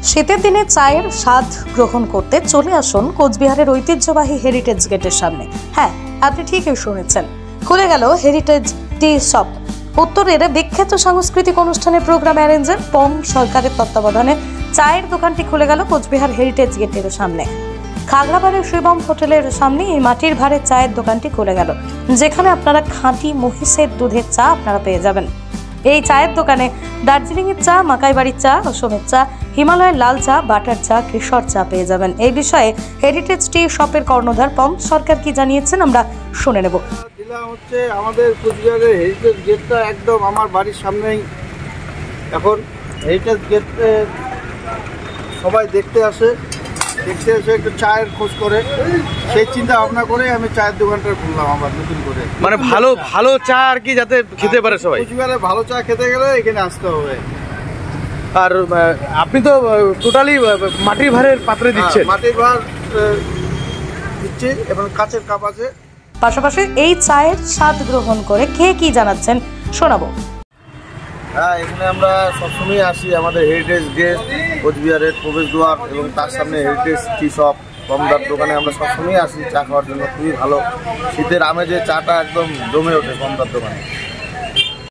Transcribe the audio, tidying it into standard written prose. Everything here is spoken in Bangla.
শীতের দিনে চায়ের স্বাদ গ্রহণ করতে চলে আসুন কোচবিহারের ঐতিহ্যবাহী হেরিটেজ গেটের সামনে। হ্যাঁ, আপনি ঠিকই শুনেছেন, খুলে গেল হেরিটেজ টি শপ। উত্তরের বিখ্যাত সাংস্কৃতিক অনুষ্ঠানের প্রোগ্রাম অ্যারেঞ্জার পম সরকারের তত্ত্বাবধানে চায়ের দোকানটি খুলে গেল কোচবিহার হেরিটেজ গেটের সামনে। খাগড়াবাড়ির শিবম হোটেলের সামনে এই মাটির ভাড়ের চায়ের দোকানটি খুলে গেল, যেখানে আপনারা খাঁটি মহিষের দুধের চা আপনারা পেয়ে যাবেন। এই চায়ের দোকানে দার্জিলিংয়ের চা, মাকাইবাড়ির চা, অসমের চা, হিমালয়ের লাল চা, বাটার চা, কেশর চা পেয়ে যাবেন। এই বিষয়ে হেরিটেজ টি শপের কর্ণধার পম সরকার কি জানিয়েছেন আমরা শুনে নেব। হচ্ছে আমাদের কোচবিহারের হেরিটেজ গেটটা একদম আমার বাড়ির সামনেই। এখন হেরিটেজ গেটে সবাই দেখতে এসে একটু চায়ের খোঁজ করে, সেই চিন্তা ভাবনা করে আমি চায়ের দোকানটা খুললাম আবার নতুন করে। মানে ভালো চা আর কি, যাতে খেতে পারে সবাই। কোচবিহারে ভালো চা খেতে গেলে এখানে আসতে হবে। আর আপনি তো টোটালি মাটির ভাড়ের পাত্রে দিচ্ছেন? মাটির ভাড় দিচ্ছি এবং কাচের কাপ আছে। পাশাপাশি এই চায়ের স্বাদ গ্রহণ করে কে কি জানাচ্ছেন শোনাবো। হ্যাঁ, এখানে আমরা সবসময় আসি। আমাদের হেরিটেজ গেট কোচবিহারের প্রবেশদ্বার এবং তার সামনে হেরিটেজ টি শপ পমদার দোকানে আমরা সবসময় আসি চা খাওয়ার জন্য। খুবই ভালো শীতের আমেজে চাটা একদম জমে ওঠে পমদার দোকানে।